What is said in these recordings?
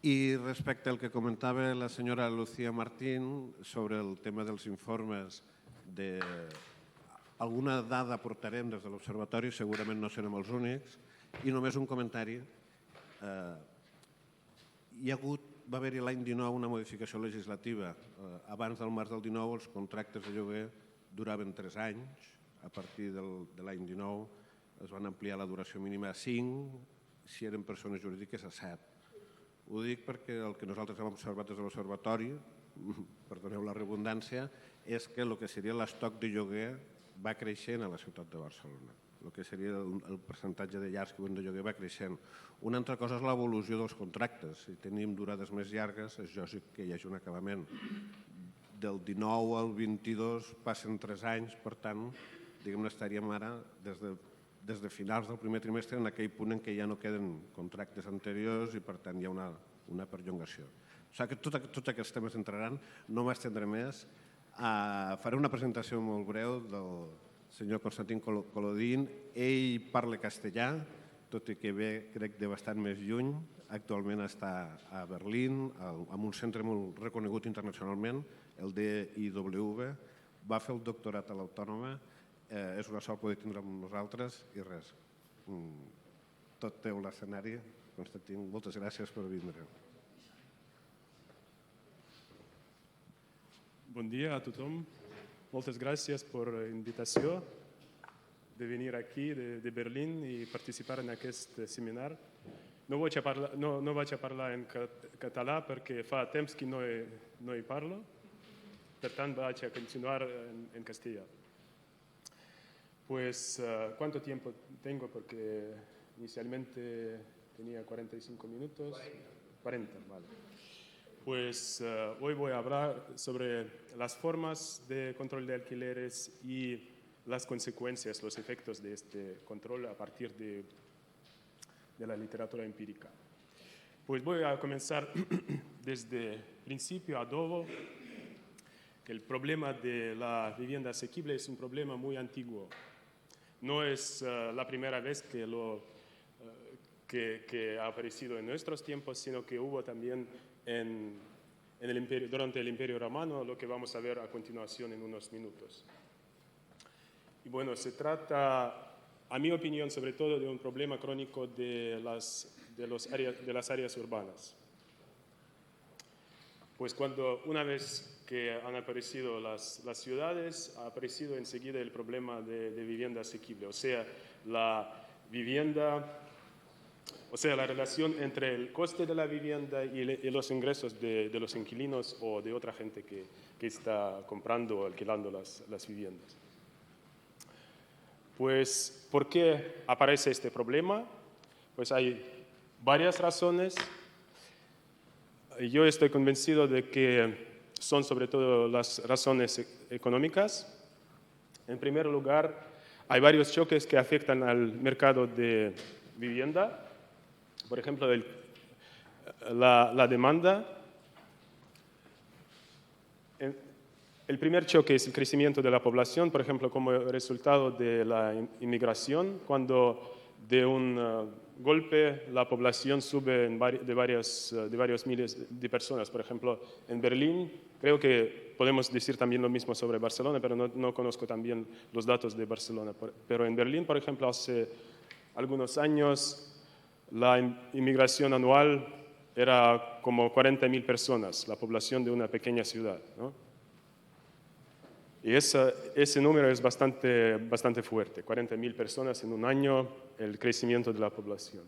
I respecte al que comentava la senyora Lucía Martín sobre el tema dels informes, alguna dada portarem des de l'Observatori, segurament no serem els únics, i només un comentari. Va haver-hi l'any 19 una modificació legislativa. Abans del març del 19 els contractes de lloguer duraven 3 anys. A partir de l'any 19 es van ampliar la duració mínima a 5, si eren persones jurídiques a 7. Ho dic perquè el que nosaltres hem observat des de l'Observatori, perdoneu la redundància, és que el que seria l'estoc de lloguer va creixent a la ciutat de Barcelona. El que seria el percentatge de llars que viuen de lloguer va creixent. Una altra cosa és l'evolució dels contractes. Si tenim durades més llargues, és lògic que hi hagi un acabament. Del 19 al 22 passen 3 anys, per tant, diguem-ne, estaríem ara des de finals del primer trimestre en aquell punt en què ja no queden contractes anteriors i, per tant, hi ha una perllongació. O sigui que tots aquests temes entraran, no m'estendré més. Faré una presentació molt breu del senyor Constantin Colodín. Ell parla castellà, tot i que ve, crec, de bastant més lluny. Actualment està a Berlín, en un centre molt reconegut internacionalment, el DIW. Va fer el doctorat a l'Autònoma. És una sort poder tindre amb nosaltres i res. Tot teu l'escenari. Constantin, moltes gràcies per vindre. Bon dia a tothom. Moltes gràcies per la invitació de venir aquí, de Berlín, i participar en aquest seminar. No vaig a parlar en català perquè fa temps que no hi parlo, per tant vaig a continuar en castellà. Pues, ¿cuánto tiempo tengo? Porque inicialmente tenía 45 minutos. 40, vale. Pues hoy voy a hablar sobre las formas de control de alquileres y las consecuencias, los efectos de este control a partir de la literatura empírica. Pues voy a comenzar desde el principio a todo, que el problema de la vivienda asequible es un problema muy antiguo. No es la primera vez que ha aparecido en nuestros tiempos, sino que hubo también durante el Imperio Romano, lo que vamos a ver a continuación en unos minutos. Y bueno, se trata, a mi opinión, sobre todo de un problema crónico de las áreas urbanas. Pues una vez que han aparecido las ciudades, ha aparecido enseguida el problema de vivienda asequible, o sea, la relación entre el coste de la vivienda y los ingresos de los inquilinos o de otra gente que está comprando o alquilando las viviendas. Pues, ¿por qué aparece este problema? Pues hay varias razones. Yo estoy convencido de que son sobre todo las razones económicas. En primer lugar, hay varios choques que afectan al mercado de vivienda. Por ejemplo, la demanda. El primer choque es el crecimiento de la población, por ejemplo, como resultado de la inmigración, cuando de un golpe la población sube de varios miles de personas. Por ejemplo, en Berlín, creo que podemos decir también lo mismo sobre Barcelona, pero no conozco también los datos de Barcelona. Pero en Berlín, por ejemplo, hace algunos años, la inmigración anual era como 40.000 personas, la población de una pequeña ciudad, ¿no? Y ese número es bastante fuerte, 40.000 personas en un año, el crecimiento de la población.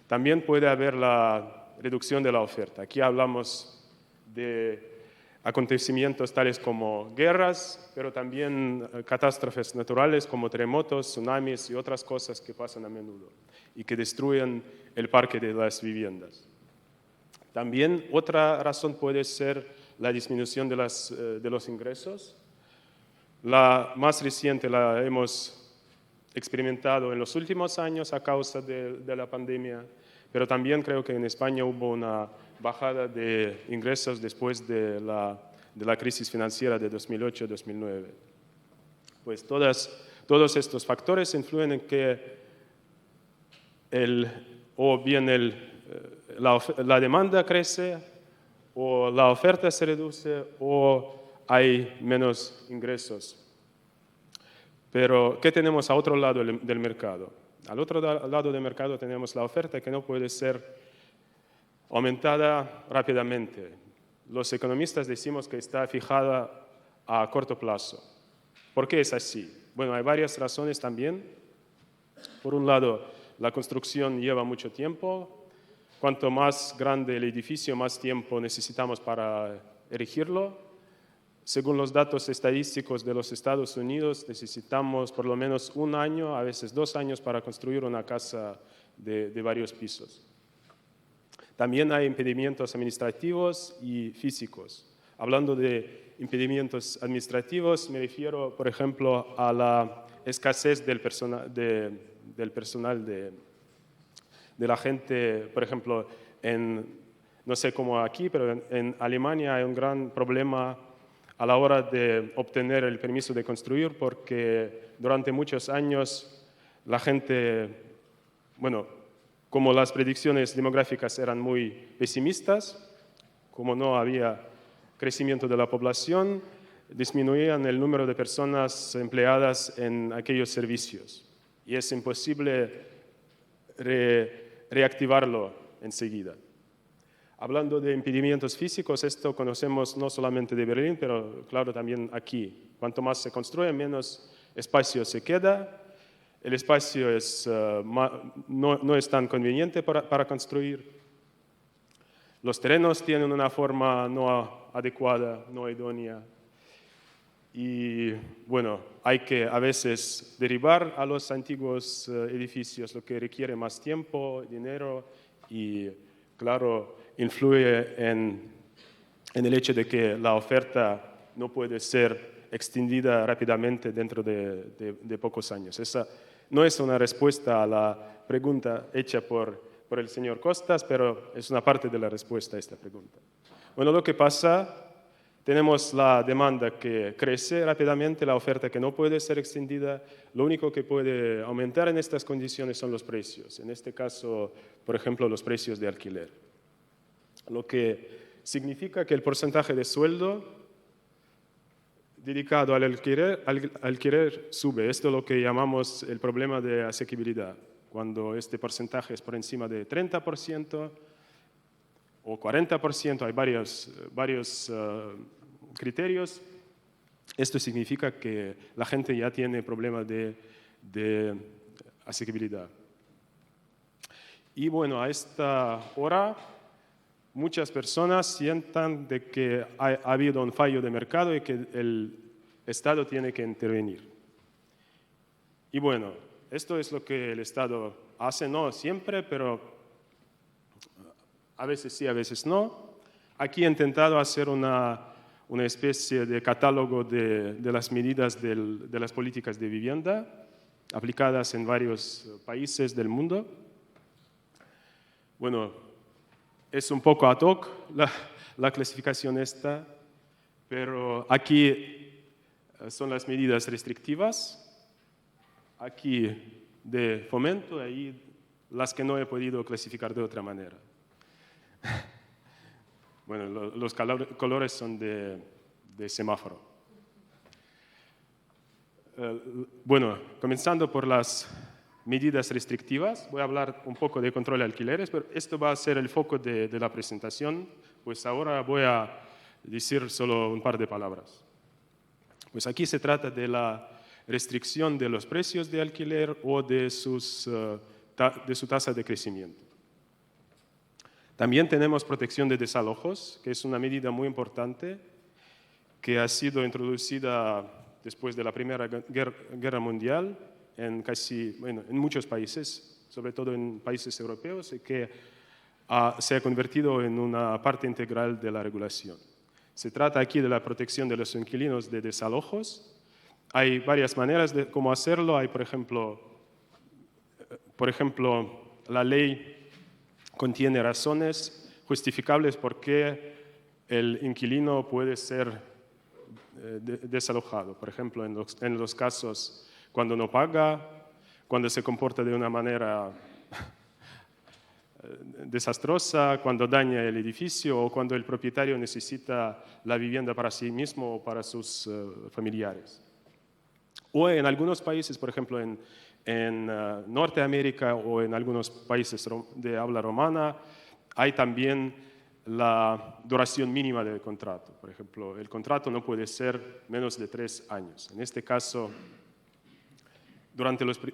También puede haber la reducción de la oferta. Aquí hablamos de acontecimientos tales como guerras, pero también catástrofes naturales como terremotos, tsunamis y otras cosas que pasan a menudo y que destruyen el parque de las viviendas. También otra razón puede ser la disminución de los ingresos. La más reciente la hemos experimentado en los últimos años a causa de la pandemia, pero también creo que en España hubo una bajada de ingresos después de la crisis financiera de 2008-2009. Pues todos estos factores influyen en que la demanda crece o la oferta se reduce o hay menos ingresos. Pero, ¿qué tenemos a otro lado del mercado? Al otro lado del mercado tenemos la oferta que no puede ser aumentada rápidamente. Los economistas decimos que está fijada a corto plazo. ¿Por qué es así? Bueno, hay varias razones también. Por un lado, la construcción lleva mucho tiempo. Cuanto más grande el edificio, más tiempo necesitamos para erigirlo. Según los datos estadísticos de los Estados Unidos, necesitamos por lo menos 1 año, a veces 2 años, para construir una casa de varios pisos. También hay impedimentos administrativos y físicos. Hablando de impedimentos administrativos, me refiero, por ejemplo, a la escasez del personal, de la gente. Por ejemplo, no sé cómo aquí, pero en Alemania hay un gran problema a la hora de obtener el permiso de construir, porque durante muchos años la gente, bueno, como las predicciones demográficas eran muy pesimistas, como no había crecimiento de la población, disminuían el número de personas empleadas en aquellos servicios. Y es imposible reactivarlo enseguida. Hablando de impedimentos físicos, esto conocemos no solamente de Berlín, pero claro también aquí. Cuanto más se construye, menos espacio se queda. El espacio no es tan conveniente para construir. Los terrenos tienen una forma no adecuada, no idónea. Y bueno, hay que a veces derribar a los antiguos edificios, lo que requiere más tiempo, dinero y, claro, influye en el hecho de que la oferta no puede ser extendida rápidamente dentro de pocos años. Esa no es una respuesta a la pregunta hecha por el señor Costas, pero es una parte de la respuesta a esta pregunta. Bueno, lo que pasa, tenemos la demanda que crece rápidamente, la oferta que no puede ser extendida. Lo único que puede aumentar en estas condiciones son los precios. En este caso, por ejemplo, los precios de alquiler. Lo que significa que el porcentaje de sueldo dedicado al alquiler sube. Esto es lo que llamamos el problema de asequibilidad. Cuando este porcentaje es por encima de 30% o 40%, hay varios criterios. Esto significa que la gente ya tiene problemas de asequibilidad. Y bueno, a esta hora muchas personas sientan de que ha habido un fallo de mercado y que el Estado tiene que intervenir. Y bueno, esto es lo que el Estado hace, no siempre, pero a veces sí, a veces no. Aquí he intentado hacer una especie de catálogo de las medidas de las políticas de vivienda aplicadas en varios países del mundo. Bueno, es un poco ad hoc la clasificación esta, pero aquí son las medidas restrictivas, aquí de fomento, ahí las que no he podido clasificar de otra manera. Bueno, los colores son de semáforo. Bueno, comenzando por las medidas restrictivas, voy a hablar un poco de control de alquileres, pero esto va a ser el foco de la presentación, pues ahora voy a decir solo un par de palabras. Pues aquí se trata de la restricción de los precios de alquiler o de su tasa de crecimiento. También tenemos protección de desalojos, que es una medida muy importante que ha sido introducida después de la Primera Guerra Mundial en muchos países, sobre todo en países europeos, y que se ha convertido en una parte integral de la regulación. Se trata aquí de la protección de los inquilinos de desalojos. Hay varias maneras de cómo hacerlo. Hay, por ejemplo, la ley contiene razones justificables por qué el inquilino puede ser desalojado. Por ejemplo, en los casos cuando no paga, cuando se comporta de una manera desastrosa, cuando daña el edificio o cuando el propietario necesita la vivienda para sí mismo o para sus familiares. O en algunos países, por ejemplo en Norteamérica o en algunos países de habla romana, hay también la duración mínima del contrato. Por ejemplo, el contrato no puede ser menos de 3 años. En este caso,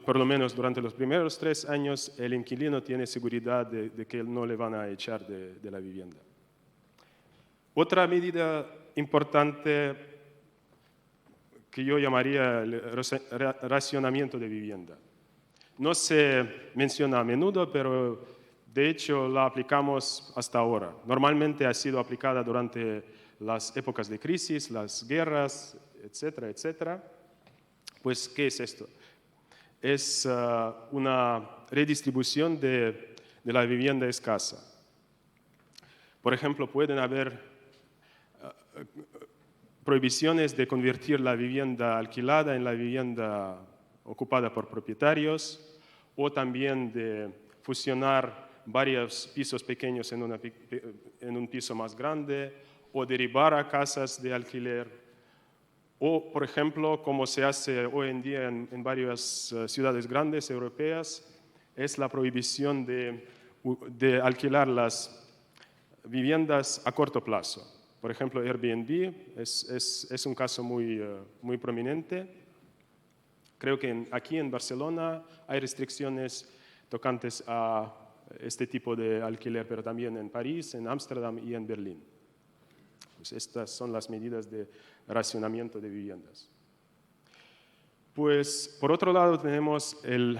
por lo menos durante los primeros 3 años, el inquilino tiene seguridad de que no le van a echar de la vivienda. Otra medida importante que yo llamaría el racionamiento de vivienda. No se menciona a menudo, pero de hecho la aplicamos hasta ahora. Normalmente ha sido aplicada durante las épocas de crisis, las guerras, etcétera, etcétera. Pues, ¿qué es esto? Es una redistribución de la vivienda escasa. Por ejemplo, pueden haber prohibiciones de convertir la vivienda alquilada en la vivienda ocupada por propietarios, o también de fusionar varios pisos pequeños en un piso más grande, o derivar a casas de alquiler, o, por ejemplo, como se hace hoy en día en varias ciudades grandes europeas, es la prohibición de alquilar las viviendas a corto plazo. Por ejemplo, Airbnb es un caso muy prominente. Creo que aquí en Barcelona hay restricciones tocantes a este tipo de alquiler, pero también en París, en Ámsterdam y en Berlín. Pues estas son las medidas de racionamiento de viviendas. Pues, por otro lado, tenemos el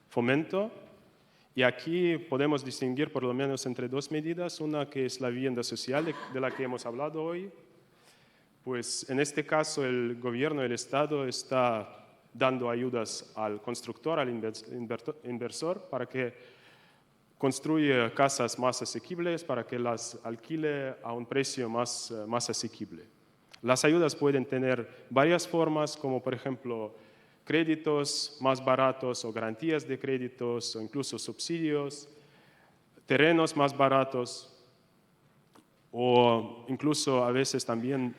fomento. Y aquí podemos distinguir por lo menos entre 2 medidas, una que es la vivienda social de la que hemos hablado hoy. Pues en este caso el gobierno, el Estado, está dando ayudas al constructor, al inversor, para que construya casas más asequibles, para que las alquile a un precio más asequible. Las ayudas pueden tener varias formas, como por ejemplo créditos más baratos o garantías de créditos o incluso subsidios, terrenos más baratos o incluso a veces también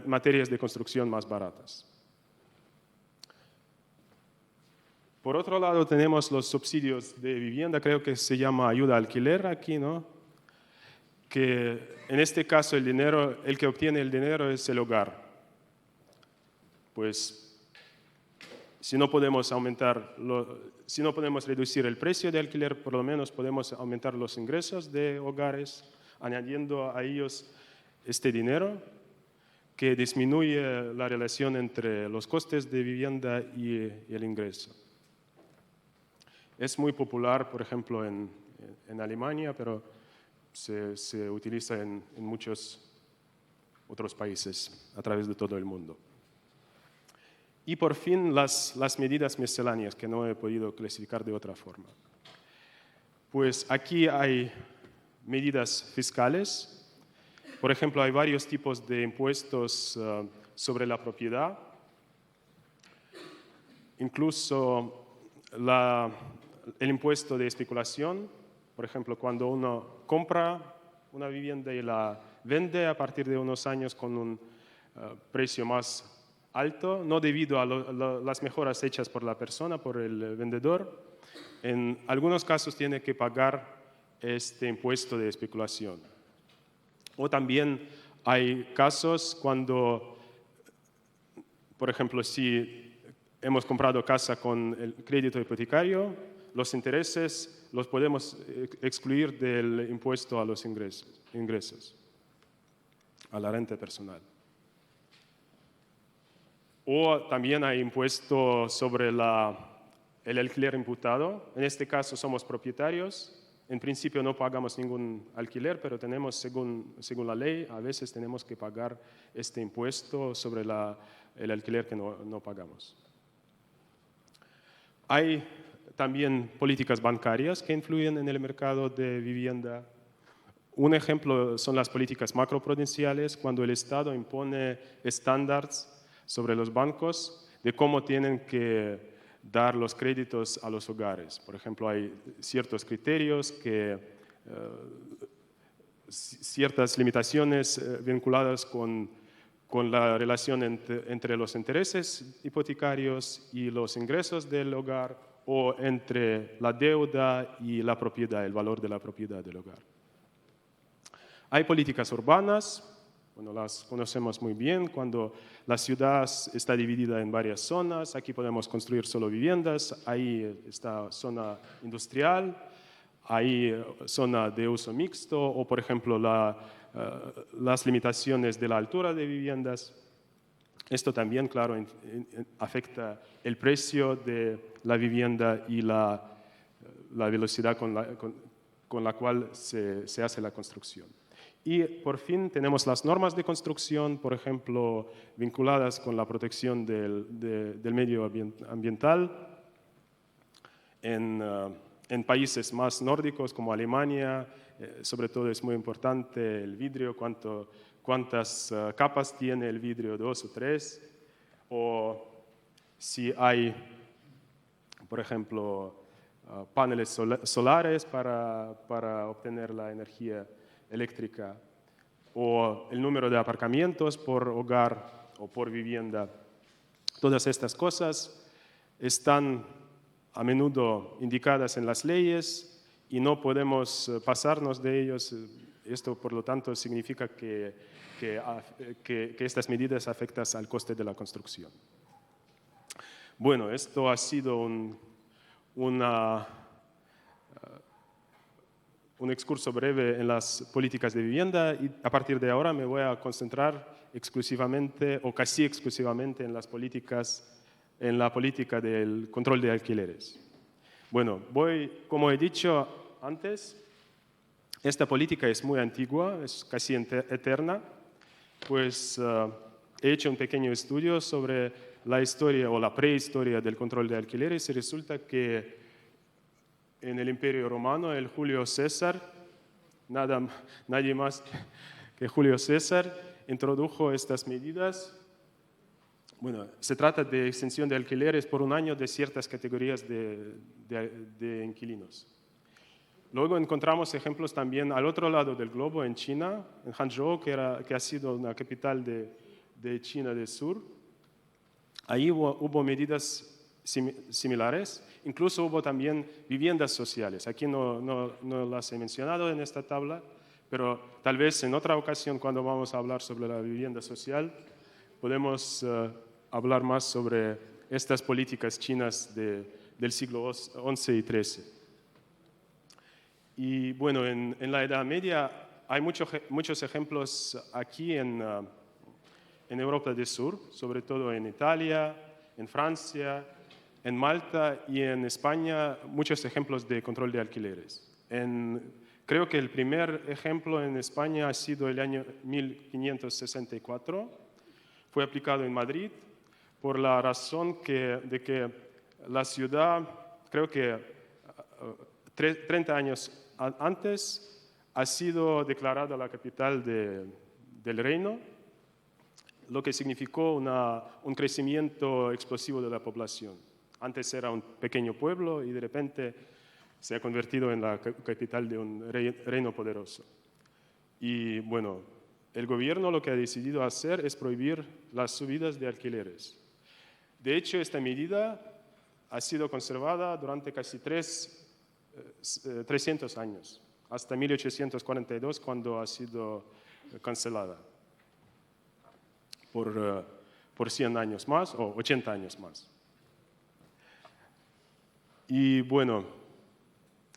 materias de construcción más baratas. Por otro lado tenemos los subsidios de vivienda, creo que se llama ayuda a alquiler aquí, ¿no? Que en este caso el que obtiene el dinero es el hogar. Pues si no podemos reducir el precio de alquiler, por lo menos podemos aumentar los ingresos de hogares, añadiendo a ellos este dinero que disminuye la relación entre los costes de vivienda y el ingreso. Es muy popular, por ejemplo, en Alemania, pero se utiliza en muchos otros países a través de todo el mundo. Y por fin las medidas misceláneas, que no he podido clasificar de otra forma. Pues aquí hay medidas fiscales. Por ejemplo, hay varios tipos de impuestos sobre la propiedad. Incluso el impuesto de especulación. Por ejemplo, cuando uno compra una vivienda y la vende a partir de unos años con un precio más alto, no debido a las mejoras hechas por la persona, por el vendedor. En algunos casos tiene que pagar este impuesto de especulación. O también hay casos cuando, por ejemplo, si hemos comprado casa con el crédito hipotecario, los intereses los podemos excluir del impuesto a los ingresos, a la renta personal. O también hay impuesto sobre el alquiler imputado. En este caso somos propietarios. En principio no pagamos ningún alquiler, pero tenemos, según la ley, a veces tenemos que pagar este impuesto sobre el alquiler que no pagamos. Hay también políticas bancarias que influyen en el mercado de vivienda. Un ejemplo son las políticas macroprudenciales, cuando el Estado impone estándares sobre los bancos de cómo tienen que dar los créditos a los hogares. Por ejemplo, hay ciertos criterios ciertas limitaciones vinculadas con la relación entre los intereses hipotecarios y los ingresos del hogar, o entre la deuda y la propiedad, el valor de la propiedad del hogar. Hay políticas urbanas, bueno, las conocemos muy bien, cuando la ciudad está dividida en varias zonas. Aquí podemos construir solo viviendas, ahí está zona industrial, hay zona de uso mixto, o por ejemplo las limitaciones de la altura de viviendas. Esto también, claro, afecta el precio de la vivienda y la velocidad con la cual se hace la construcción. Y por fin tenemos las normas de construcción, por ejemplo, vinculadas con la protección del medio ambiental. En países más nórdicos como Alemania, sobre todo es muy importante el vidrio, cuántas capas tiene el vidrio, 2 o 3, o si hay, por ejemplo, paneles solares para obtener la energía eléctrica, o el número de aparcamientos por hogar o por vivienda. Todas estas cosas están a menudo indicadas en las leyes y no podemos pasarnos de ellos. Esto, por lo tanto, significa que estas medidas afectan al coste de la construcción. Bueno, esto ha sido un excurso breve en las políticas de vivienda, y a partir de ahora me voy a concentrar exclusivamente o casi exclusivamente en la política del control de alquileres. Bueno, como he dicho antes, esta política es muy antigua, es casi eterna, pues he hecho un pequeño estudio sobre la historia o la prehistoria del control de alquileres y resulta que en el Imperio Romano, el Julio César, nadie más que Julio César, introdujo estas medidas. Bueno, se trata de extensión de alquileres por un año de ciertas categorías de inquilinos. Luego encontramos ejemplos también al otro lado del globo, en China, en Hangzhou, que ha sido una capital de China del Sur. Ahí hubo medidas similares, incluso hubo también viviendas sociales. Aquí no las he mencionado en esta tabla, pero tal vez en otra ocasión, cuando vamos a hablar sobre la vivienda social, podemos hablar más sobre estas políticas chinas del siglo XI y XIII. Y bueno, en la Edad Media hay muchos ejemplos aquí en Europa del Sur, sobre todo en Italia, en Francia, en Malta y en España, muchos ejemplos de control de alquileres. Creo que el primer ejemplo en España ha sido el año 1564. Fue aplicado en Madrid por la razón de que la ciudad, creo que 30 años antes, ha sido declarada la capital del reino, lo que significó un crecimiento explosivo de la población. Antes era un pequeño pueblo y de repente se ha convertido en la capital de un reino poderoso. Y bueno, el gobierno lo que ha decidido hacer es prohibir las subidas de alquileres. De hecho, esta medida ha sido conservada durante casi 300 años, hasta 1842, cuando ha sido cancelada por 100 años más o 80 años más. Y bueno,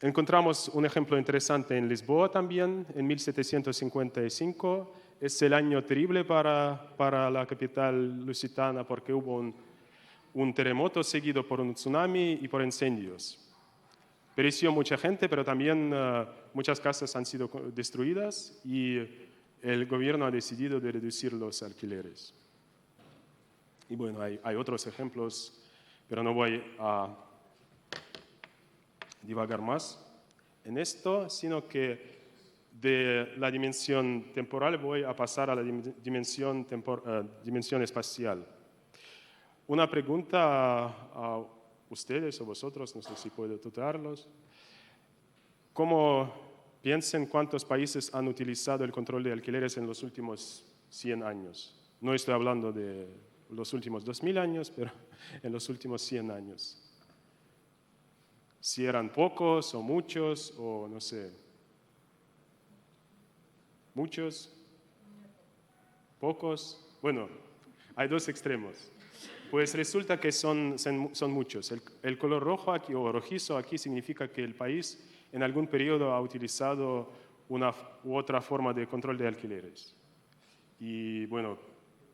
encontramos un ejemplo interesante en Lisboa también, en 1755. Es el año terrible para la capital lusitana porque hubo un terremoto seguido por un tsunami y por incendios. Pereció mucha gente, pero también muchas casas han sido destruidas y el gobierno ha decidido de reducir los alquileres. Y bueno, hay otros ejemplos, pero no voy a divagar más en esto, sino que de la dimensión temporal voy a pasar a la dimensión espacial. Una pregunta ustedes o vosotros, no sé si puedo tutearlos, ¿cómo piensen cuántos países han utilizado el control de alquileres en los últimos 100 años? No estoy hablando de los últimos 2000 años, pero en los últimos 100 años. Si eran pocos o muchos, o no sé. ¿Muchos? ¿Pocos? Bueno, hay dos extremos. Pues resulta que son muchos. El color rojo aquí, o rojizo aquí significa que el país en algún periodo ha utilizado una u otra forma de control de alquileres. Y bueno,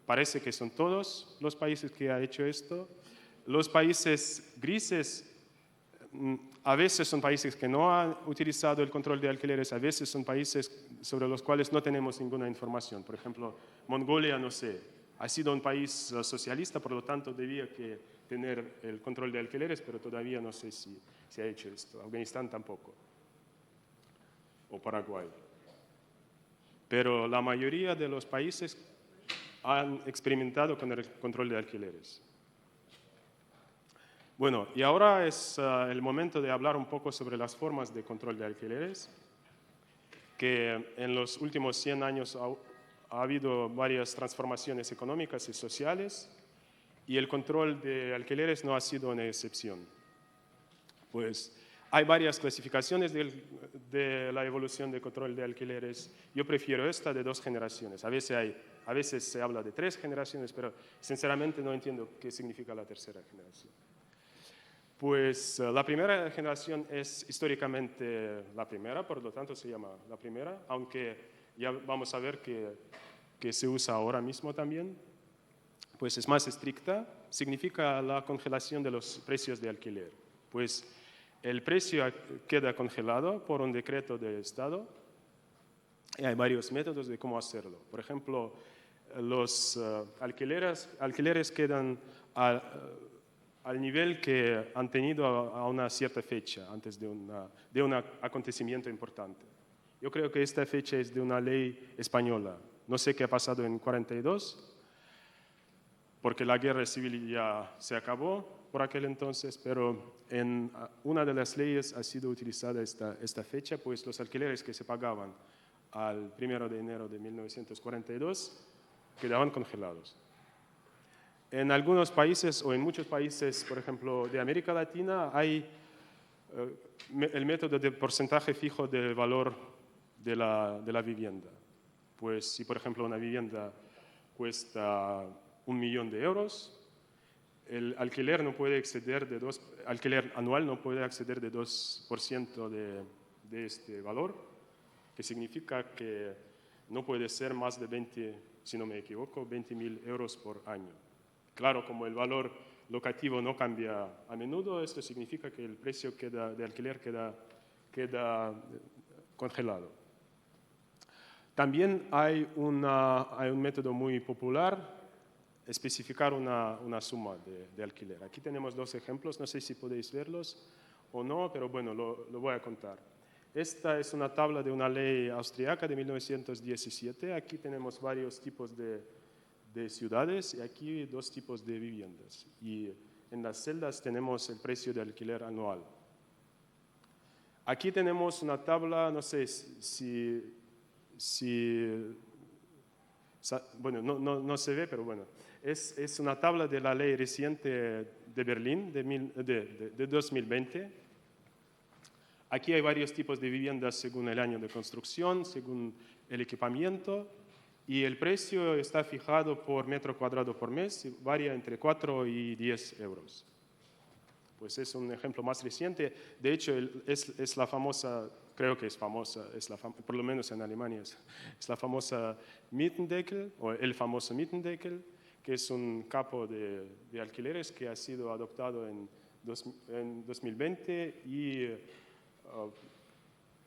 parece que son todos los países que han hecho esto. Los países grises a veces son países que no han utilizado el control de alquileres, a veces son países sobre los cuales no tenemos ninguna información. Por ejemplo, Mongolia, no sé, ha sido un país socialista, por lo tanto debía que tener el control de alquileres, pero todavía no sé si se ha hecho esto. Afganistán tampoco. O Paraguay. Pero la mayoría de los países han experimentado con el control de alquileres. Bueno, y ahora es el momento de hablar un poco sobre las formas de control de alquileres, que en los últimos 100 años ha habido varias transformaciones económicas y sociales, y el control de alquileres no ha sido una excepción. Pues hay varias clasificaciones de la evolución del control de alquileres. Yo prefiero esta de 2 generaciones. A veces se habla de 3 generaciones, pero sinceramente no entiendo qué significa la tercera generación. Pues la primera generación es históricamente la primera, por lo tanto se llama la primera, aunque ya vamos a ver que se usa ahora mismo también. Pues es más estricta, significa la congelación de los precios de alquiler. Pues el precio queda congelado por un decreto del Estado y hay varios métodos de cómo hacerlo. Por ejemplo, los alquileres quedan al nivel que han tenido a una cierta fecha, antes de un acontecimiento importante. Yo creo que esta fecha es de una ley española. No sé qué ha pasado en 42, porque la guerra civil ya se acabó por aquel entonces, pero en una de las leyes ha sido utilizada esta fecha, pues los alquileres que se pagaban al 1 de enero de 1942 quedaban congelados. En algunos países o en muchos países, por ejemplo, de América Latina, hay el método de porcentaje fijo del valor de la vivienda. Pues si, por ejemplo, una vivienda cuesta 1 millón de euros, el alquiler anual no puede exceder de 2% de este valor, que significa que no puede ser más de 20, si no me equivoco, 20.000 euros por año. Claro, como el valor locativo no cambia a menudo, esto significa que el precio de alquiler queda congelado. También hay un método muy popular, especificar una suma de alquiler. Aquí tenemos 2 ejemplos, no sé si podéis verlos o no, pero bueno, lo voy a contar. Esta es una tabla de una ley austriaca de 1917. Aquí tenemos varios tipos de ciudades y aquí 2 tipos de viviendas. Y en las celdas tenemos el precio de alquiler anual. Aquí tenemos una tabla, no sé bueno, no se ve, pero bueno, es una tabla de la ley reciente de Berlín de 2020. Aquí hay varios tipos de viviendas según el año de construcción, según el equipamiento, y el precio está fijado por metro cuadrado por mes, varía entre 4 y 10 euros. Pues es un ejemplo más reciente. De hecho, es la famosa, creo que es famosa, por lo menos en Alemania, es la famosa Mietendeckel, o el famoso Mietendeckel, que es un capo de alquileres que ha sido adoptado en 2020 y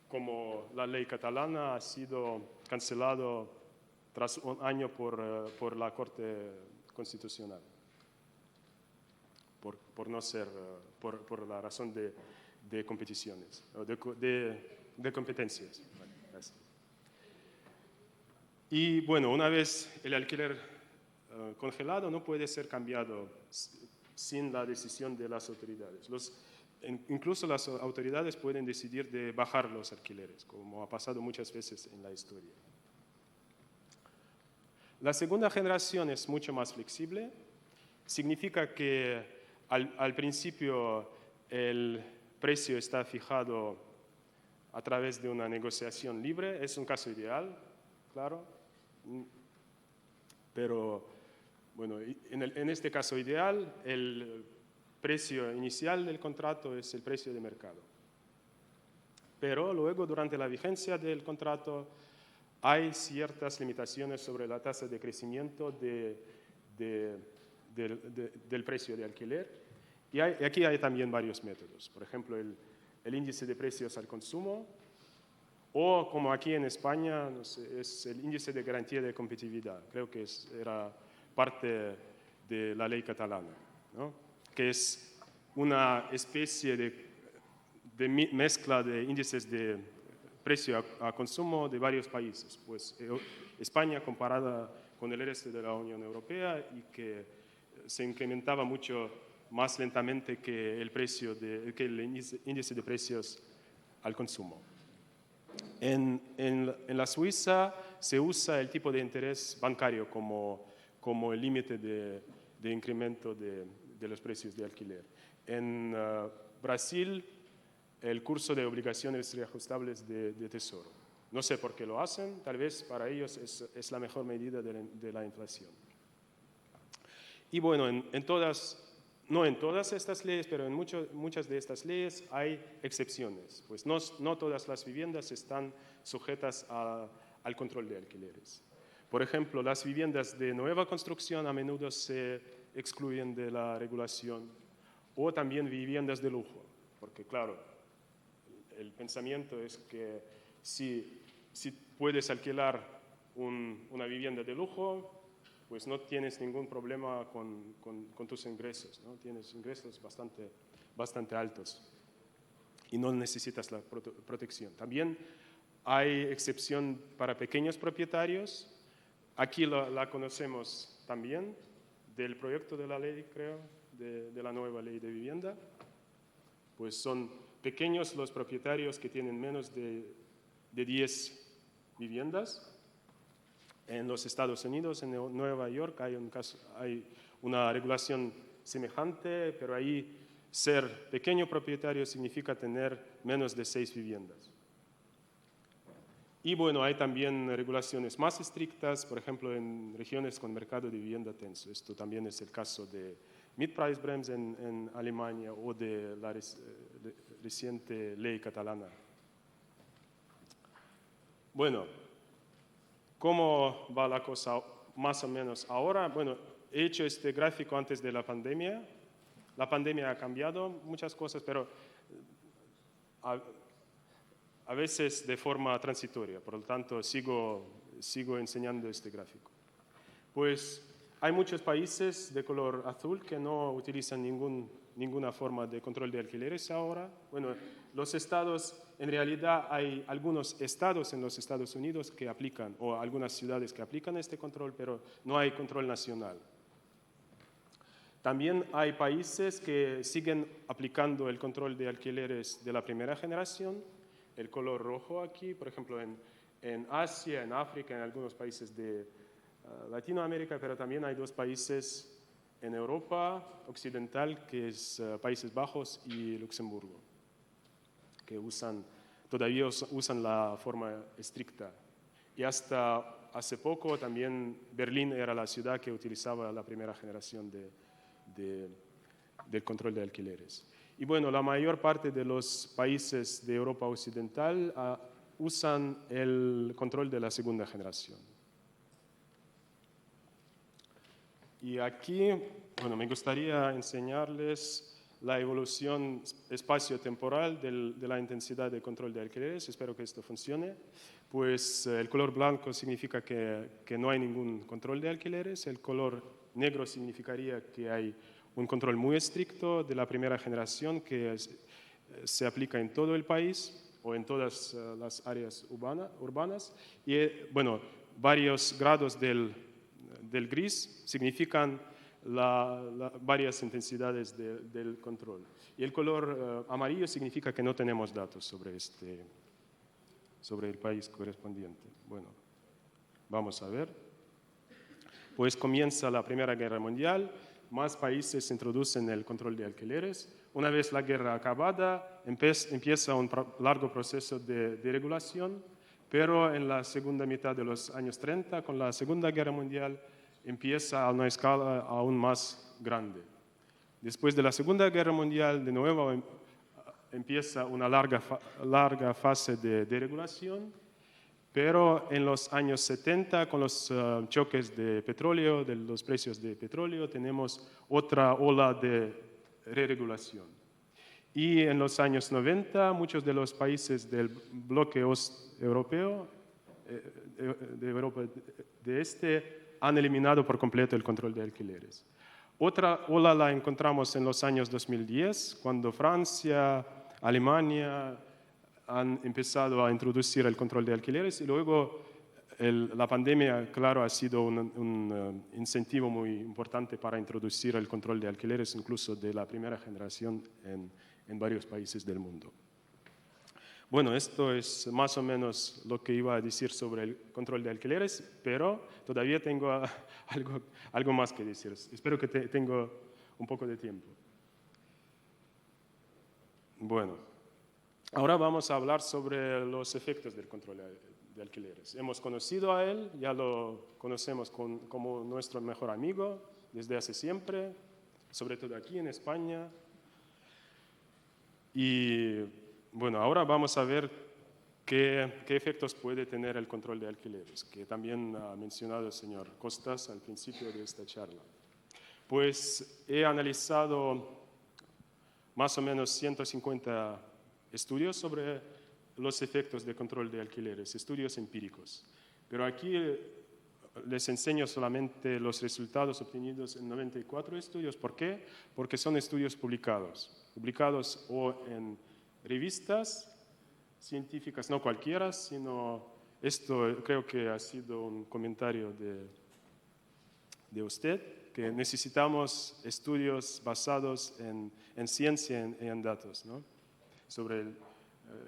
como la ley catalana ha sido cancelado tras un año por la Corte Constitucional. Por no ser, por la razón de competiciones, o de competencias. Y bueno, una vez el alquiler congelado no puede ser cambiado sin la decisión de las autoridades. Incluso las autoridades pueden decidir de bajar los alquileres, como ha pasado muchas veces en la historia. La segunda generación es mucho más flexible. Significa que al principio el precio está fijado a través de una negociación libre. Es un caso ideal, claro. Pero, bueno, en este caso ideal, el precio inicial del contrato es el precio de mercado. Pero luego, durante la vigencia del contrato, hay ciertas limitaciones sobre la tasa de crecimiento del precio de alquiler. Y aquí hay también varios métodos. Por ejemplo, el índice de precios al consumo, o como aquí en España, no sé, es el índice de garantía de competitividad. Creo que era parte de la ley catalana, ¿no? Que es una especie de mezcla de índices de precio a consumo de varios países. Pues España comparada con el resto de la Unión Europea y que se incrementaba mucho más lentamente que el índice de precios al consumo. En la Suiza se usa el tipo de interés bancario como el límite de incremento de los precios de alquiler. En Brasil, el curso de obligaciones reajustables de Tesoro. No sé por qué lo hacen, tal vez para ellos es la mejor medida de la inflación. Y bueno, no en todas estas leyes, pero en muchas de estas leyes hay excepciones, pues no todas las viviendas están sujetas al control de alquileres. Por ejemplo, las viviendas de nueva construcción a menudo se excluyen de la regulación, o también viviendas de lujo, porque claro, el pensamiento es que si puedes alquilar una vivienda de lujo, pues no tienes ningún problema con tus ingresos, ¿no? Tienes ingresos bastante altos y no necesitas la protección. También hay excepción para pequeños propietarios. Aquí la conocemos también del proyecto de la ley, creo, de la nueva ley de vivienda. Pues son pequeños los propietarios que tienen menos de 10 viviendas. En los Estados Unidos, en Nueva York, hay una regulación semejante, pero ahí ser pequeño propietario significa tener menos de 6 viviendas. Y bueno, hay también regulaciones más estrictas, por ejemplo, en regiones con mercado de vivienda tenso. Esto también es el caso de Mietpreisbremse en Alemania o de la reciente ley catalana. Bueno, ¿cómo va la cosa más o menos ahora? Bueno, he hecho este gráfico antes de la pandemia. La pandemia ha cambiado muchas cosas, pero a veces de forma transitoria. Por lo tanto, sigo enseñando este gráfico. Pues hay muchos países de color azul que no utilizan ninguna forma de control de alquileres ahora. Bueno, los estados, en realidad hay algunos estados en los Estados Unidos que aplican, o algunas ciudades que aplican este control, pero no hay control nacional. También hay países que siguen aplicando el control de alquileres de la primera generación, el color rojo aquí, por ejemplo, en Asia, en África, en algunos países de Latinoamérica, pero también hay 2 países en Europa occidental, que es Países Bajos y Luxemburgo, que todavía usan la forma estricta. Y hasta hace poco también Berlín era la ciudad que utilizaba la primera generación del control de alquileres. Y bueno, la mayor parte de los países de Europa occidental usan el control de la segunda generación. Y aquí, bueno, me gustaría enseñarles la evolución espacio-temporal de la intensidad de control de alquileres. Espero que esto funcione. Pues el color blanco significa que no hay ningún control de alquileres. El color negro significaría que hay un control muy estricto de la primera generación que se aplica en todo el país o en todas las áreas urbanas. Y bueno, varios grados del gris significan varias intensidades del control. Y el color amarillo significa que no tenemos datos sobre el país correspondiente. Bueno, vamos a ver. Pues comienza la Primera Guerra Mundial, más países introducen el control de alquileres. Una vez la guerra acabada, empieza un largo proceso de regulación, pero en la segunda mitad de los años 30, con la Segunda Guerra Mundial, empieza a una escala aún más grande. Después de la Segunda Guerra Mundial, de nuevo empieza una larga fase de regulación, pero en los años 70, con los choques de petróleo, de los precios de petróleo, tenemos otra ola de regulación. Y en los años 90, muchos de los países del bloque europeo, de Europa de Este, han eliminado por completo el control de alquileres. Otra ola la encontramos en los años 2010, cuando Francia, Alemania han empezado a introducir el control de alquileres y luego la pandemia, claro, ha sido un incentivo muy importante para introducir el control de alquileres, incluso de la primera generación en varios países del mundo. Bueno, esto es más o menos lo que iba a decir sobre el control de alquileres, pero todavía tengo algo más que decir. Espero que tengo un poco de tiempo. Bueno. Ahora vamos a hablar sobre los efectos del control de alquileres. Hemos conocido a él, ya lo conocemos como nuestro mejor amigo desde hace siempre, sobre todo aquí en España. Y bueno, ahora vamos a ver qué efectos puede tener el control de alquileres, que también ha mencionado el señor Costas al principio de esta charla. Pues he analizado más o menos 150 estudios sobre los efectos de control de alquileres, estudios empíricos. Pero aquí les enseño solamente los resultados obtenidos en 94 estudios. ¿Por qué? Porque son estudios publicados o en revistas científicas, no cualquiera, sino esto creo que ha sido un comentario de usted, que necesitamos estudios basados en ciencia y en datos, ¿no? Sobre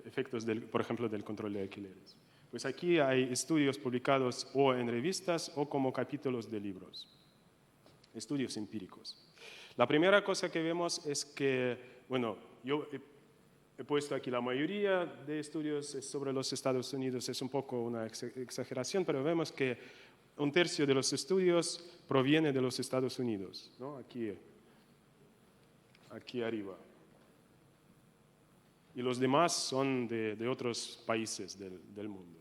efectos, por ejemplo, del control de alquileres. Pues aquí hay estudios publicados o en revistas o como capítulos de libros, estudios empíricos. La primera cosa que vemos es que, bueno, yo he puesto aquí la mayoría de estudios sobre los Estados Unidos, es un poco una exageración, pero vemos que un tercio de los estudios proviene de los Estados Unidos, ¿no? Aquí arriba. Y los demás son de otros países del mundo.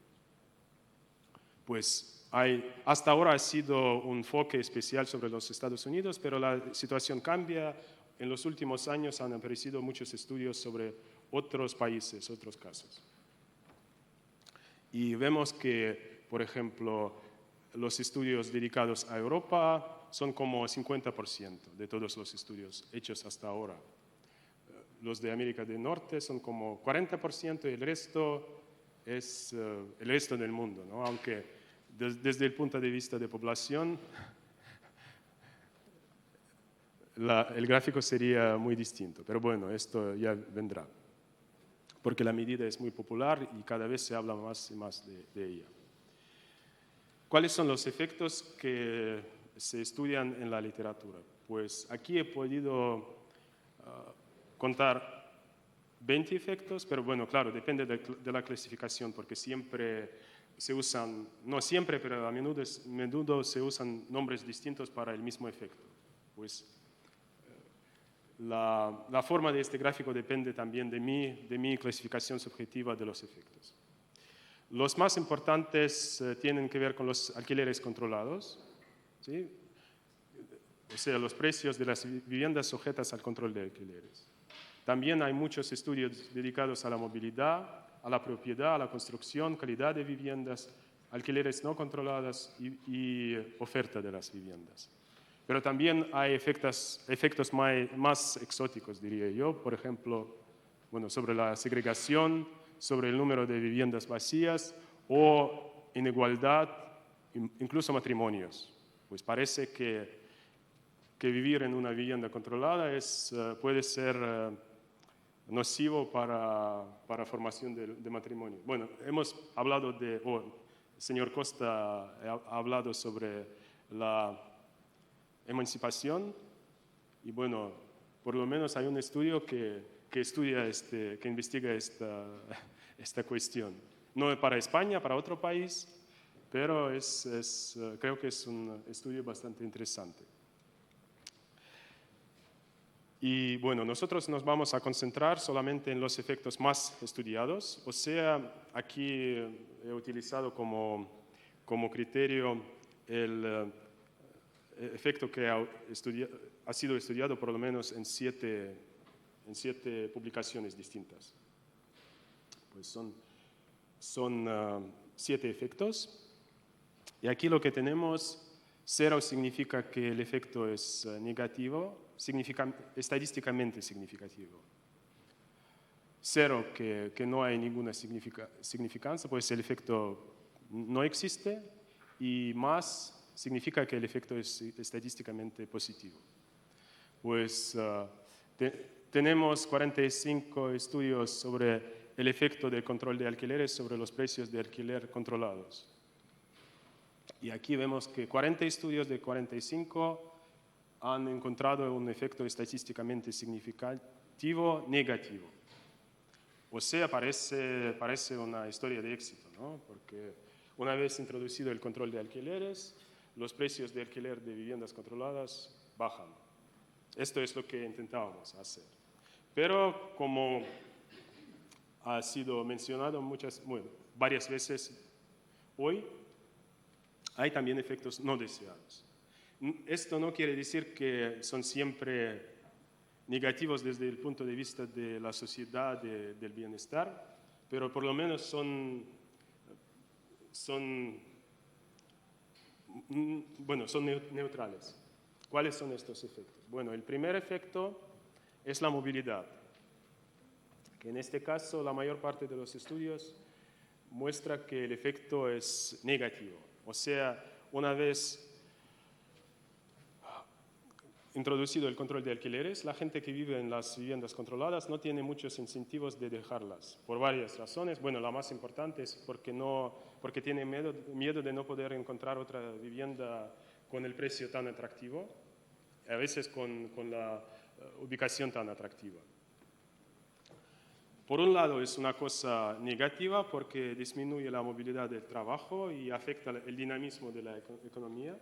Pues hasta ahora ha sido un enfoque especial sobre los Estados Unidos, pero la situación cambia. En los últimos años han aparecido muchos estudios sobre otros países, otros casos. Y vemos que, por ejemplo, los estudios dedicados a Europa son como 50% de todos los estudios hechos hasta ahora. Los de América del Norte son como 40% y el resto es el resto del mundo, ¿no? Aunque desde el punto de vista de población, el gráfico sería muy distinto. Pero bueno, esto ya vendrá, porque la medida es muy popular y cada vez se habla más y más de ella. ¿Cuáles son los efectos que se estudian en la literatura? Pues aquí he podido contar 20 efectos, pero bueno, claro, depende de la clasificación, porque siempre se usan, no siempre, pero a menudo se usan nombres distintos para el mismo efecto. Pues la forma de este gráfico depende también de mi clasificación subjetiva de los efectos. Los más importantes tienen que ver con los alquileres controlados, ¿sí? O sea, los precios de las viviendas sujetas al control de alquileres. También hay muchos estudios dedicados a la movilidad, a la propiedad, a la construcción, calidad de viviendas, alquileres no controlados y oferta de las viviendas. Pero también hay efectos más exóticos, diría yo, por ejemplo, bueno, sobre la segregación, sobre el número de viviendas vacías o inigualdad, incluso matrimonios. Pues parece que que vivir en una vivienda controlada puede ser nocivo para formación de matrimonio. Bueno, hemos hablado el señor Costa ha hablado sobre la emancipación y bueno, por lo menos hay un estudio que estudia, que investiga esta cuestión. No para España, para otro país, pero creo que es un estudio bastante interesante. Y bueno, nosotros nos vamos a concentrar solamente en los efectos más estudiados, o sea, aquí he utilizado como criterio el efecto que ha sido estudiado por lo menos en siete publicaciones distintas. Pues son 7 efectos. Y aquí lo que tenemos, 0 significa que el efecto es negativo, estadísticamente significativo. 0 que no hay ninguna significancia, pues el efecto no existe, y más significa que el efecto es estadísticamente positivo. Pues tenemos 45 estudios sobre el efecto del control de alquileres sobre los precios de alquiler controlados. Y aquí vemos que 40 estudios de 45 han encontrado un efecto estadísticamente significativo negativo. O sea, parece una historia de éxito, ¿no? Porque una vez introducido el control de alquileres, los precios de alquiler de viviendas controladas bajan. Esto es lo que intentábamos hacer. Pero como ha sido mencionado varias veces hoy, hay también efectos no deseados. Esto no quiere decir que son siempre negativos desde el punto de vista de la sociedad, del bienestar, pero por lo menos son neutrales. ¿Cuáles son estos efectos? Bueno, el primer efecto es la movilidad, que en este caso la mayor parte de los estudios muestra que el efecto es negativo. O sea, una vez introducido el control de alquileres, la gente que vive en las viviendas controladas no tiene muchos incentivos de dejarlas, por varias razones. Bueno, la más importante es porque tiene miedo de no poder encontrar otra vivienda con el precio tan atractivo, a veces con la ubicación tan atractiva. Por un lado es una cosa negativa porque disminuye la movilidad del trabajo y afecta el dinamismo de la economía.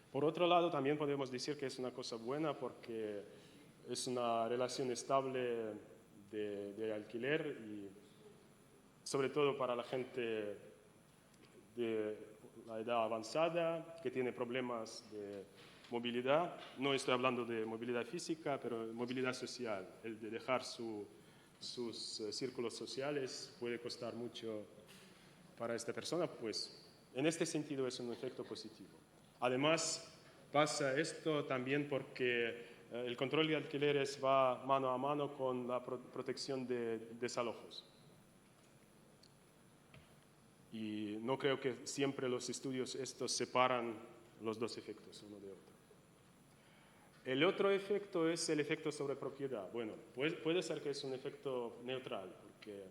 Por otro lado, también podemos decir que es una cosa buena porque es una relación estable de alquiler y sobre todo para la gente de la edad avanzada que tiene problemas de movilidad. No estoy hablando de movilidad física, pero movilidad social. El de dejar sus círculos sociales puede costar mucho para esta persona, pues en este sentido es un efecto positivo. Además, pasa esto también porque el control de alquileres va mano a mano con la protección de desalojos. Y no creo que siempre los estudios estos separan los dos efectos uno de otro. El otro efecto es el efecto sobre propiedad. Bueno, puede ser que es un efecto neutral, porque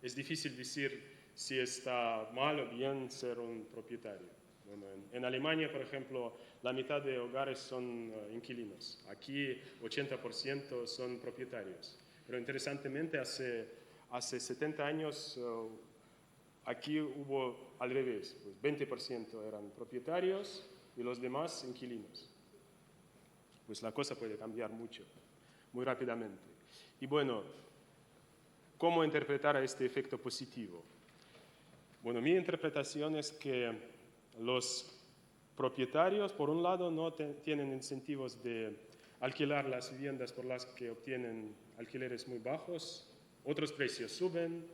es difícil decir si está mal o bien ser un propietario. Bueno, en Alemania, por ejemplo, la mitad de hogares son inquilinos. Aquí 80% son propietarios. Pero interesantemente, hace 70 años aquí hubo al revés. Pues 20% eran propietarios y los demás inquilinos. Pues la cosa puede cambiar mucho, muy rápidamente. Y bueno, ¿cómo interpretar a este efecto positivo? Bueno, mi interpretación es que los propietarios, por un lado, no tienen incentivos de alquilar las viviendas por las que obtienen alquileres muy bajos. Otros precios suben,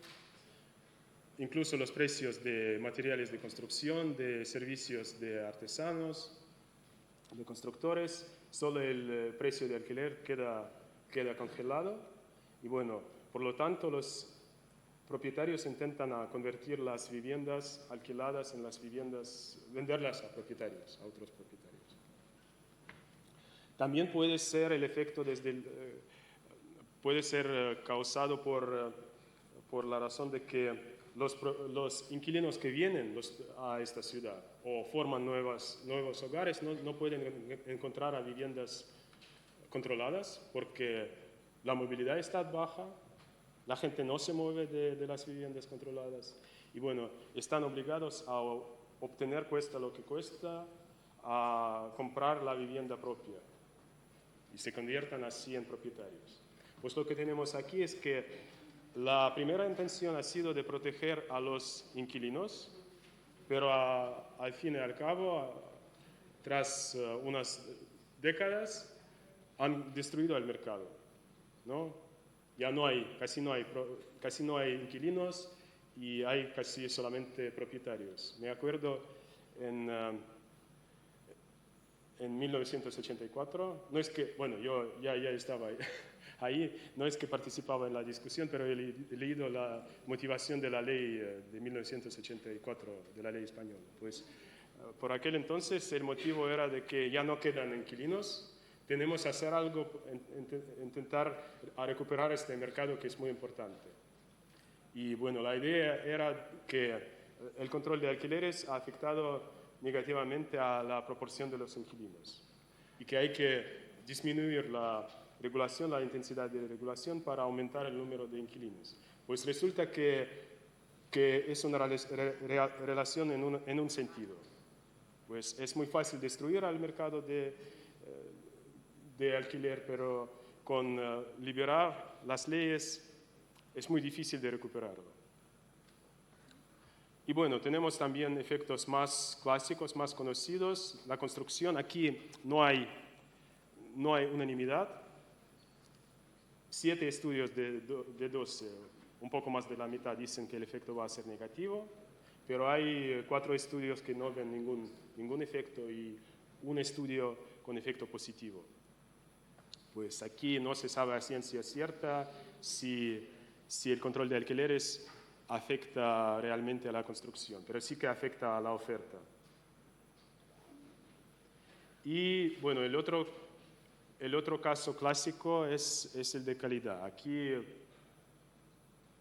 incluso los precios de materiales de construcción, de servicios de artesanos, de constructores. Solo el precio de alquiler queda congelado. Y bueno, por lo tanto, los propietarios intentan convertir las viviendas alquiladas en las viviendas, venderlas a propietarios, a otros propietarios. También puede ser el efecto puede ser causado por la razón de que los inquilinos que vienen a esta ciudad o forman nuevos hogares no pueden encontrar a viviendas controladas porque la movilidad está baja, la gente no se mueve de las viviendas controladas y bueno, están obligados a obtener, cuesta lo que cuesta, a comprar la vivienda propia y se conviertan así en propietarios. Pues lo que tenemos aquí es que la primera intención ha sido de proteger a los inquilinos, pero al fin y al cabo, tras unas décadas, han destruido el mercado, ¿no? Ya casi no hay inquilinos y hay casi solamente propietarios. Me acuerdo en 1984, no es que, bueno, yo ya estaba ahí, no es que participaba en la discusión, pero he leído la motivación de la ley de 1984, de la ley española. Pues por aquel entonces el motivo era de que ya no quedan inquilinos, tenemos que hacer algo, intentar recuperar este mercado que es muy importante. Y bueno, la idea era que el control de alquileres ha afectado negativamente a la proporción de los inquilinos y que hay que disminuir la regulación, la intensidad de regulación para aumentar el número de inquilinos. Pues resulta que es una relación en un sentido. Pues es muy fácil destruir al mercado de alquiler, pero con liberar las leyes es muy difícil de recuperarlo. Y bueno, tenemos también efectos más clásicos, más conocidos. La construcción, aquí no hay unanimidad. 7 estudios de 12, un poco más de la mitad, dicen que el efecto va a ser negativo, pero hay 4 estudios que no ven ningún efecto y un estudio con efecto positivo. Pues aquí no se sabe a ciencia cierta si el control de alquileres afecta realmente a la construcción, pero sí que afecta a la oferta. Y bueno, el otro caso clásico es el de calidad. Aquí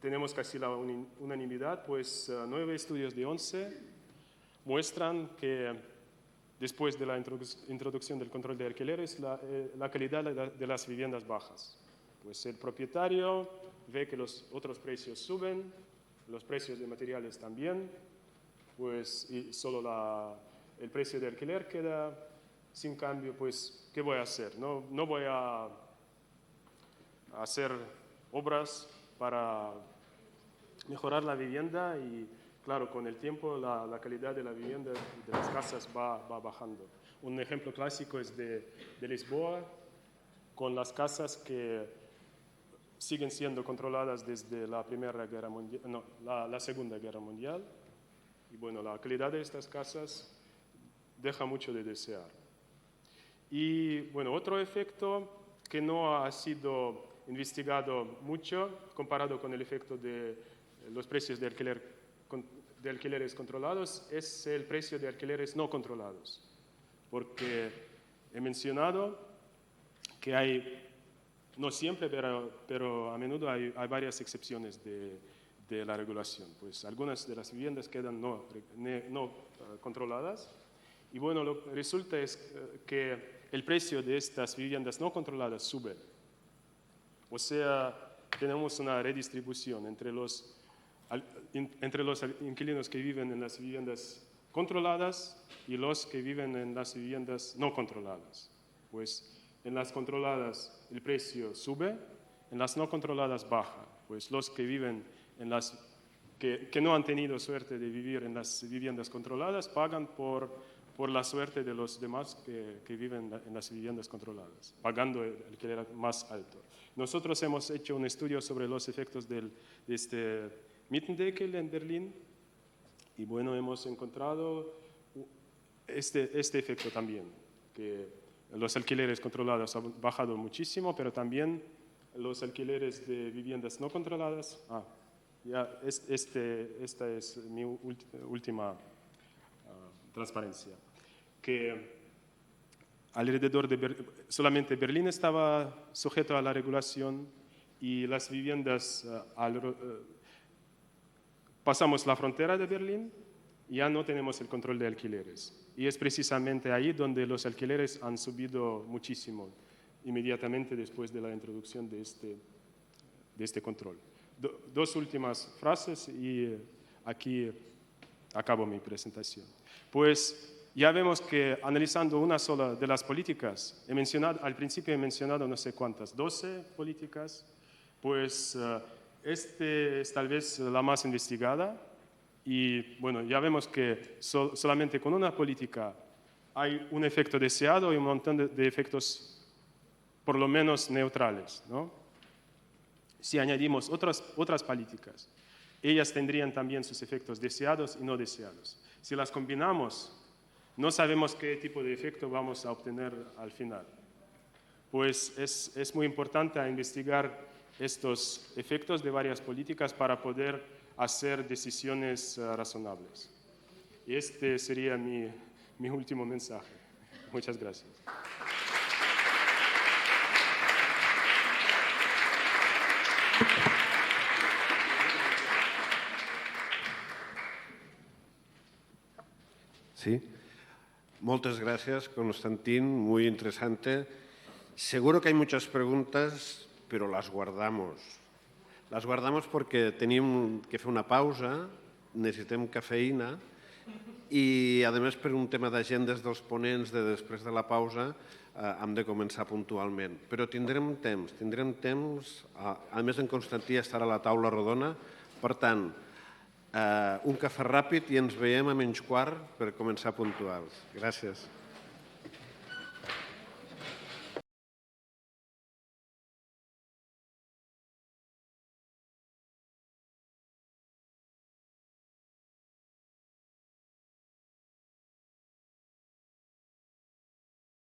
tenemos casi la unanimidad, pues 9 estudios de 11 muestran que después de la introducción del control de alquileres, la calidad de las viviendas bajas. Pues el propietario ve que los otros precios suben, los precios de materiales también, pues y solo el precio de alquiler queda sin cambio. Pues, ¿qué voy a hacer? No voy a hacer obras para mejorar la vivienda y, claro, con el tiempo la calidad de la vivienda de las casas va bajando. Un ejemplo clásico es de Lisboa, con las casas que siguen siendo controladas desde la Segunda Guerra Mundial. Y bueno, la calidad de estas casas deja mucho de desear. Y bueno, otro efecto que no ha sido investigado mucho comparado con el efecto de los precios de alquileres controlados es el precio de alquileres no controlados. Porque he mencionado que hay, no siempre, pero a menudo hay varias excepciones de la regulación. Pues algunas de las viviendas quedan no controladas. Y bueno, lo que resulta es que el precio de estas viviendas no controladas sube. O sea, tenemos una redistribución entre los inquilinos que viven en las viviendas controladas y los que viven en las viviendas no controladas. Pues en las controladas el precio sube, en las no controladas baja. Pues los que viven que no han tenido suerte de vivir en las viviendas controladas pagan por la suerte de los demás que viven en las viviendas controladas, pagando el alquiler más alto. Nosotros hemos hecho un estudio sobre los efectos de este Mietendeckel en Berlín y bueno, hemos encontrado este efecto también, que los alquileres controlados han bajado muchísimo, pero también los alquileres de viviendas no controladas. Esta es mi última transparencia. Que alrededor de solamente Berlín estaba sujeto a la regulación y las viviendas pasamos la frontera de Berlín, ya no tenemos el control de alquileres. Y es precisamente ahí donde los alquileres han subido muchísimo, inmediatamente después de la introducción de este control. Dos últimas frases y aquí acabo mi presentación. Pues ya vemos que analizando una sola de las políticas, al principio he mencionado no sé cuántas, 12 políticas, pues este es tal vez la más investigada y bueno, ya vemos que solamente con una política hay un efecto deseado y un montón de efectos por lo menos neutrales, ¿no? Si añadimos otras políticas, ellas tendrían también sus efectos deseados y no deseados. Si las combinamos, no sabemos qué tipo de efecto vamos a obtener al final. Pues es muy importante investigar estos efectos de varias políticas para poder hacer decisiones razonables. Y este sería mi último mensaje. Muchas gracias. Sí. Muchas gracias, Constantín. Muy interesante. Seguro que hay muchas preguntas, pero las guardamos. Les guardamos perquè tenim que fer una pausa, necessitem cafeïna i, a més, per un tema d'agendes dels ponents de després de la pausa, hem de començar puntualment. Però tindrem temps. A més, en Constantí estarà a la taula rodona. Per tant, un cafè ràpid i ens veiem a menys quart per començar puntuals. Gràcies.